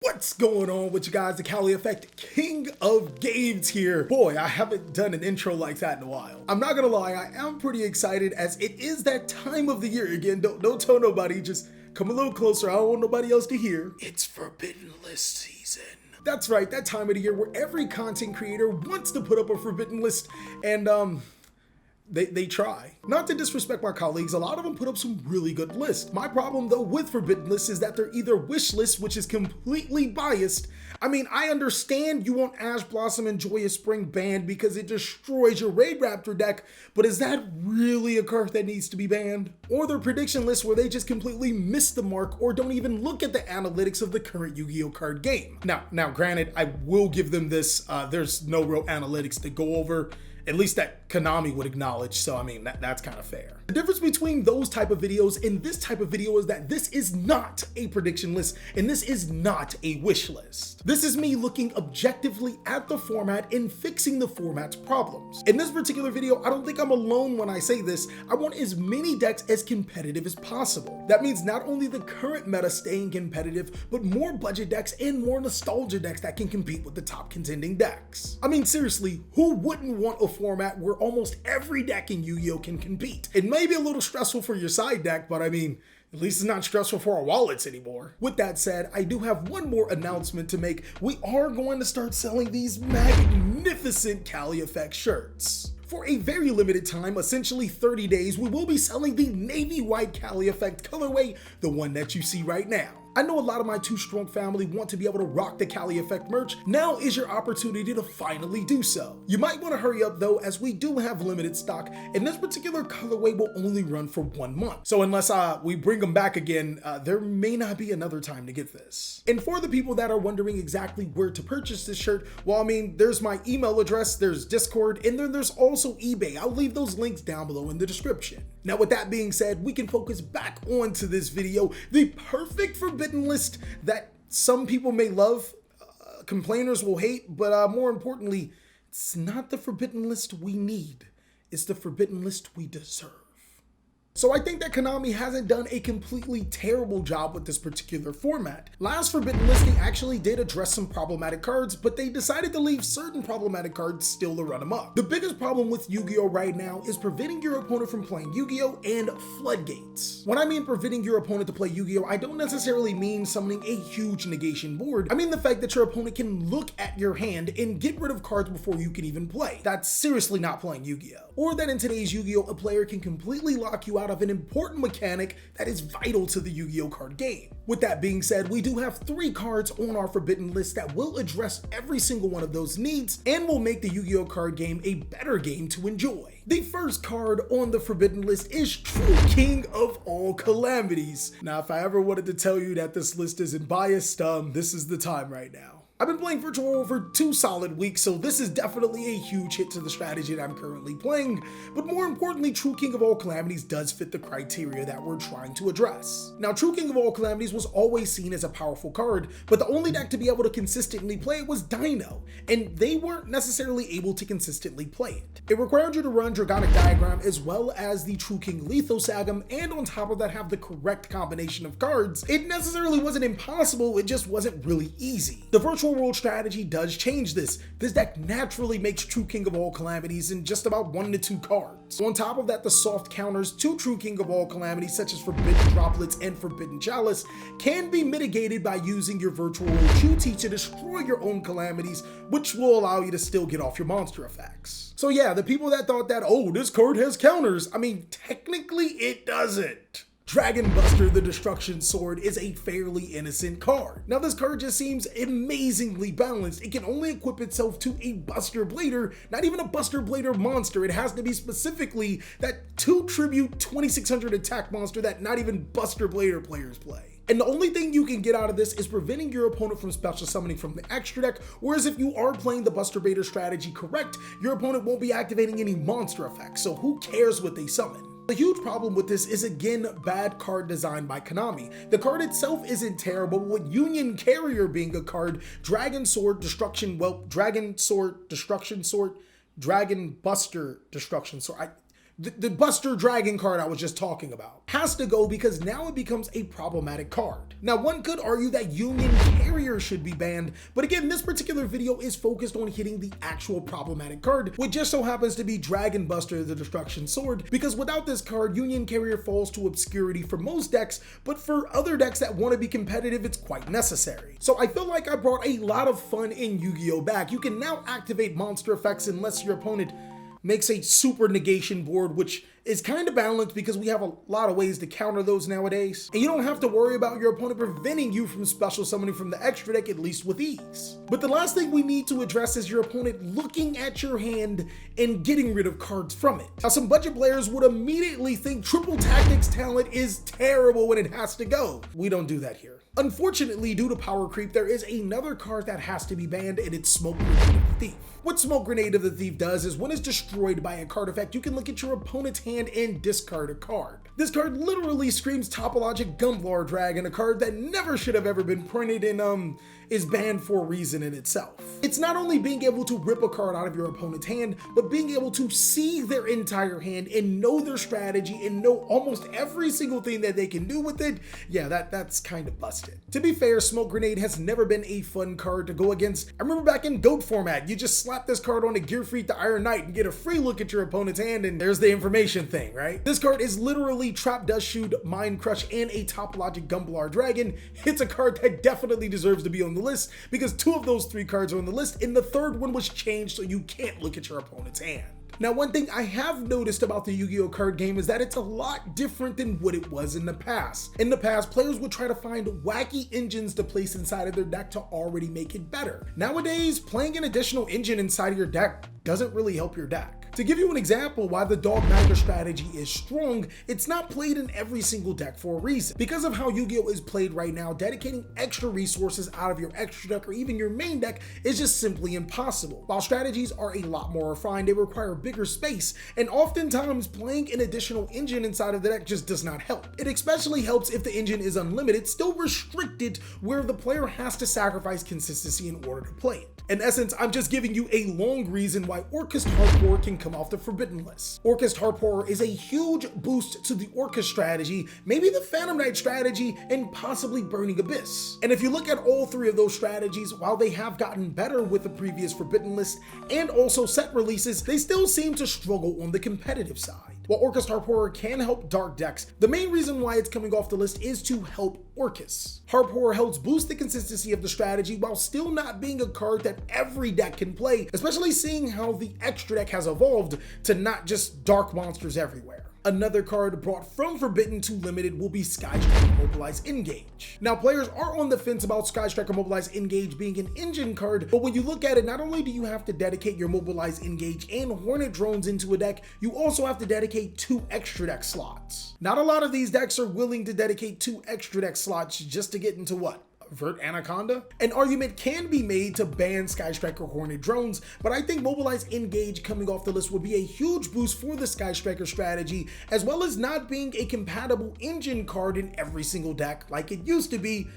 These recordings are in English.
What's going on with you guys? The Cali Effect, King of Games here. Boy, I haven't done an intro like that in a while. I'm not gonna lie, I am pretty excited as it is that time of the year again. Don't tell nobody, just come a little closer. I don't want nobody else to hear. It's Forbidden List season. That's right, that time of the year where every content creator wants to put up a Forbidden List and They try. Not to disrespect my colleagues, a lot of them put up some really good lists. My problem though with Forbidden Lists is that they're either wish lists, which is completely biased. I mean, I understand you want Ash Blossom and Joyous Spring banned because it destroys your Raid Raptor deck, but is that really a card that needs to be banned? Or they're prediction lists where they just completely miss the mark or don't even look at the analytics of the current Yu-Gi-Oh card game. Now granted, I will give them this, there's no real analytics to go over. At least that Konami would acknowledge, so I mean, that's kind of fair. The difference between those type of videos and this type of video is that this is not a prediction list and this is not a wish list. This is me looking objectively at the format and fixing the format's problems. In this particular video, I don't think I'm alone when I say this. I want as many decks as competitive as possible. That means not only the current meta staying competitive, but more budget decks and more nostalgia decks that can compete with the top contending decks. I mean, seriously, who wouldn't want a format where almost every deck in Yu-Gi-Oh can compete? It may be a little stressful for your side deck, but I mean, at least it's not stressful for our wallets anymore. With that said, I do have one more announcement to make. We are going to start selling these magnificent TheCaliEffect shirts. For a very limited time, essentially 30 days, we will be selling the navy white TheCaliEffect colorway, the one that you see right now. I know a lot of my Too Strong family want to be able to rock the TheCaliEffect merch. Now is your opportunity to finally do so. You might want to hurry up though, as we do have limited stock, and this particular colorway will only run for 1 month. So unless we bring them back again, there may not be another time to get this. And for the people that are wondering exactly where to purchase this shirt, well, I mean, there's my email address, there's Discord, and then there's also eBay. I'll leave those links down below in the description. Now, with that being said, we can focus back onto this video, the perfect Forbidden List that some people may love, complainers will hate, but more importantly, it's not the Forbidden List we need, it's the Forbidden List we deserve. So I think that Konami hasn't done a completely terrible job with this particular format. Last Forbidden List, they actually did address some problematic cards, but they decided to leave certain problematic cards still to run amok. The biggest problem with Yu-Gi-Oh right now is preventing your opponent from playing Yu-Gi-Oh and floodgates. When I mean preventing your opponent to play Yu-Gi-Oh, I don't necessarily mean summoning a huge negation board. I mean the fact that your opponent can look at your hand and get rid of cards before you can even play. That's seriously not playing Yu-Gi-Oh. Or that in today's Yu-Gi-Oh, a player can completely lock you out of an important mechanic that is vital to the Yu-Gi-Oh card game. With that being said, we do have 3 cards on our Forbidden List that will address every single one of those needs and will make the Yu-Gi-Oh card game a better game to enjoy. The first card on the Forbidden List is True King of All Calamities. Now, if I ever wanted to tell you that this list isn't biased, this is the time right now. I've been playing Virtual World for 2 solid weeks, so this is definitely a huge hit to the strategy that I'm currently playing, but more importantly, True King of All Calamities does fit the criteria that we're trying to address. Now, True King of All Calamities was always seen as a powerful card, but the only deck to be able to consistently play it was Dino, and they weren't necessarily able to consistently play it. It required you to run Dragonic Diagram as well as the True King Lethos Agam, and on top of that have the correct combination of cards. It necessarily wasn't impossible, it just wasn't really easy. The Virtual World strategy does change this. This deck naturally makes True King of All Calamities in just about 1 to 2 cards. On top of that, the soft counters to True King of All Calamities, such as Forbidden Droplets and Forbidden Chalice, can be mitigated by using your Virtual World QT to destroy your own calamities, which will allow you to still get off your monster effects. So yeah, the people that thought that, oh, this card has counters, I mean, technically it doesn't. Dragon Buster the Destruction Sword is a fairly innocent card. Now this card just seems amazingly balanced. It can only equip itself to a Buster Blader, not even a Buster Blader monster. It has to be specifically that 2 tribute 2600 attack monster that not even Buster Blader players play. And the only thing you can get out of this is preventing your opponent from special summoning from the extra deck, whereas if you are playing the Buster Blader strategy correct, your opponent won't be activating any monster effects, so who cares what they summon? The huge problem with this is again bad card design by Konami. The card itself isn't terrible, with Union Carrier being a card, Dragon Sword Destruction, well, Dragon Sword Destruction Sword, Dragon Buster Destruction Sword. The Buster Dragon card I was just talking about has to go because now it becomes a problematic card. Now, one could argue that Union Carrier should be banned, but again, this particular video is focused on hitting the actual problematic card, which just so happens to be Dragon Buster the Destruction Sword, because without this card, Union Carrier falls to obscurity for most decks, but for other decks that want to be competitive, it's quite necessary. So I feel like I brought a lot of fun in Yu-Gi-Oh! Back. You can now activate monster effects unless your opponent makes a super negation board, which is kind of balanced because we have a lot of ways to counter those nowadays. And you don't have to worry about your opponent preventing you from special summoning from the extra deck, at least with ease. But the last thing we need to address is your opponent looking at your hand and getting rid of cards from it. Now, some budget players would immediately think Triple Tactics talent is terrible when it has to go. We don't do that here. Unfortunately, due to power creep, there is another card that has to be banned, and it's Smoke Grenade of the Thief. What Smoke Grenade of the Thief does is when it's destroyed by a card effect, you can look at your opponent's hand and discard a card. This card literally screams Topologic Gumblar Dragon, a card that never should have ever been printed and is banned for a reason in itself. It's not only being able to rip a card out of your opponent's hand, but being able to see their entire hand and know their strategy and know almost every single thing that they can do with it. Yeah, that's kind of busted. To be fair, Smoke Grenade has never been a fun card to go against. I remember back in GOAT format, you just slap this card on a Gearfried the Iron Knight and get a free look at your opponent's hand, and there's the information thing, right? This card is literally Trap Dust Shoot, Mind Crush, and a Topologic Gumblar Dragon. It's a card that definitely deserves to be on the list because 2 of those 3 cards are on the list, and the 3rd one was changed so you can't look at your opponent's hand. Now, one thing I have noticed about the Yu-Gi-Oh! Card game is that it's a lot different than what it was in the past. In the past, players would try to find wacky engines to place inside of their deck to already make it better. Nowadays, playing an additional engine inside of your deck doesn't really help your deck. To give you an example why the Dogmaster strategy is strong, it's not played in every single deck for a reason. Because of how Yu-Gi-Oh! Is played right now, dedicating extra resources out of your extra deck or even your main deck is just simply impossible. While strategies are a lot more refined, they require bigger space, and oftentimes playing an additional engine inside of the deck just does not help. It especially helps if the engine is unlimited, still restricted, where the player has to sacrifice consistency in order to play it. In essence, I'm just giving you a long reason why Orcust Hardcore can come off the forbidden list. Orcust Hardcore is a huge boost to the Orcust strategy, maybe the Phantom Knight strategy, and possibly Burning Abyss. And if you look at all 3 of those strategies, while they have gotten better with the previous forbidden list and also set releases, they still seem to struggle on the competitive side. While Orcust Hardcore can help dark decks, the main reason why it's coming off the list is to help Orcust. Hardcore helps boost the consistency of the strategy while still not being a card that every deck can play, especially seeing how the extra deck has evolved to not just dark monsters everywhere. Another card brought from Forbidden to Limited will be Skystriker Mobilize Engage. Now, players are on the fence about Skystriker Mobilize Engage being an engine card, but when you look at it, not only do you have to dedicate your Mobilize Engage and Hornet Drones into a deck, you also have to dedicate 2 extra deck slots. Not a lot of these decks are willing to dedicate 2 extra deck slots just to get into what? Vert Anaconda? An argument can be made to ban Skystriker Hornet Drones, but I think Mobilize Engage coming off the list would be a huge boost for the Skystriker strategy, as well as not being a compatible engine card in every single deck like it used to be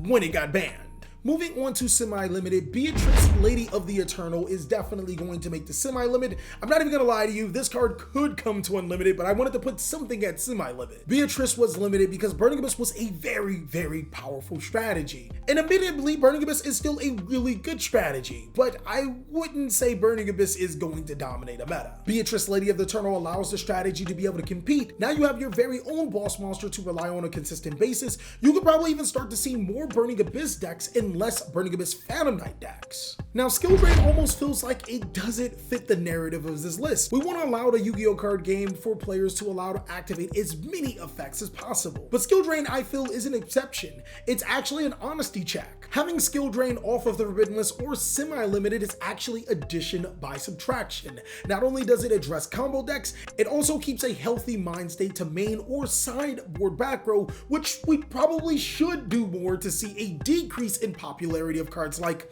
when it got banned. Moving on to semi-limited, Beatrice, Lady of the Eternal, is definitely going to make the semi-limit. I'm not even gonna lie to you, this card could come to unlimited, but I wanted to put something at semi-limit. Beatrice was limited because Burning Abyss was a very, very powerful strategy. And admittedly, Burning Abyss is still a really good strategy, but I wouldn't say Burning Abyss is going to dominate a meta. Beatrice, Lady of the Eternal allows the strategy to be able to compete. Now you have your very own boss monster to rely on a consistent basis. You could probably even start to see more Burning Abyss decks in less Burning Abyss Phantom Knight decks. Now, Skill Drain almost feels like it doesn't fit the narrative of this list. We want to allow the Yu-Gi-Oh! Card game for players to allow to activate as many effects as possible. But Skill Drain, I feel, is an exception. It's actually an honesty check. Having Skill Drain off of the forbidden list or semi-limited is actually addition by subtraction. Not only does it address combo decks, it also keeps a healthy mind state to main or sideboard back row, which we probably should do more to see a decrease in popularity of cards like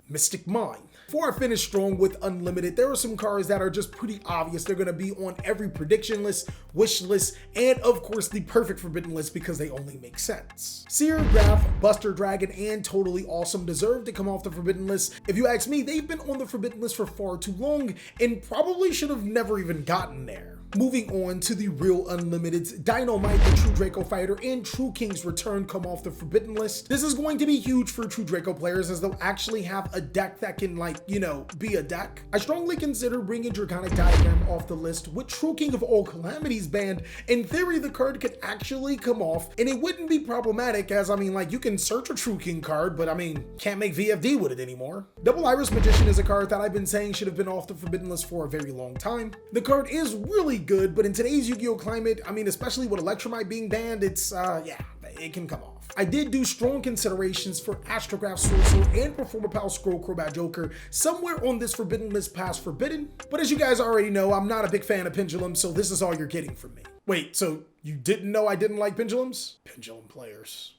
Mystic Mind. Before I finish strong with Unlimited, there are some cards that are just pretty obvious. They're going to be on every prediction list, wish list, and of course the perfect forbidden list because they only make sense. Seer, Graph, Buster Dragon, and Totally Awesome deserve to come off the forbidden list. If you ask me, they've been on the forbidden list for far too long and probably should have never even gotten there. Moving on to the real unlimiteds, Dynamite, the True Draco Fighter, and True King's Return come off the forbidden list. This is going to be huge for True Draco players as they'll actually have a deck that can, like, you know, be a deck. I strongly consider bringing Draconic Diagram off the list with True King of All Calamities banned. In theory, the card could actually come off, and it wouldn't be problematic as, I mean, like, you can search a True King card, but I mean, can't make VFD with it anymore. Double Iris Magician is a card that I've been saying should have been off the forbidden list for a very long time. The card is really good, but in today's Yu-Gi-Oh climate, I mean, especially with Electromite being banned, it's, yeah, it can come off. I did do strong considerations for Astrograph Sorcerer and Performer Pal Scroll Crobat Joker somewhere on this forbidden list past forbidden, but as you guys already know, I'm not a big fan of Pendulum, so this is all you're getting from me. Wait, so you didn't know I didn't like Pendulums? Pendulum players.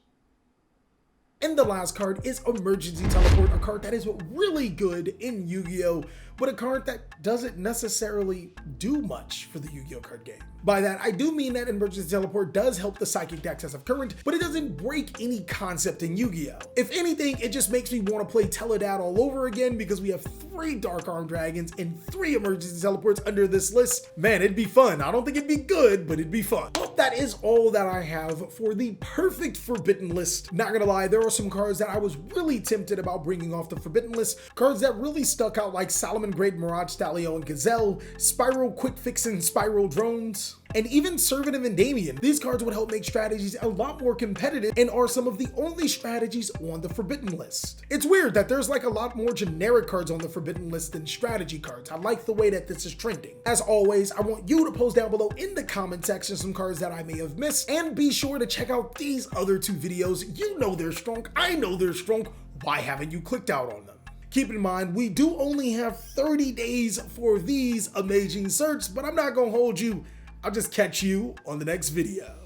And the last card is Emergency Teleport, a card that is really good in Yu-Gi-Oh, but a card that doesn't necessarily do much for the Yu-Gi-Oh card game. By that, I do mean that Emergency Teleport does help the Psychic decks as of current, but it doesn't break any concept in Yu-Gi-Oh. If anything, it just makes me want to play Teledad all over again because we have 3 Dark Arm Dragons and 3 Emergency Teleports under this list. Man, it'd be fun. I don't think it'd be good, but it'd be fun. But that is all that I have for the perfect forbidden list. Not gonna lie, there are some cards that I was really tempted about bringing off the forbidden list, cards that really stuck out like Solomon Great, Mirage Stallion and Gazelle, Spiral Quick Fix and Spiral Drones, and even Servant of Endymion. These cards would help make strategies a lot more competitive and are some of the only strategies on the forbidden list. It's weird that there's like a lot more generic cards on the forbidden list than strategy cards. I like the way that this is trending. As always, I want you to post down below in the comment section some cards that I may have missed, and be sure to check out these other 2 videos. You know they're strong, I know they're strong. Why haven't you clicked out on them? Keep in mind, we do only have 30 days for these amazing certs, but I'm not gonna hold you. I'll just catch you on the next video.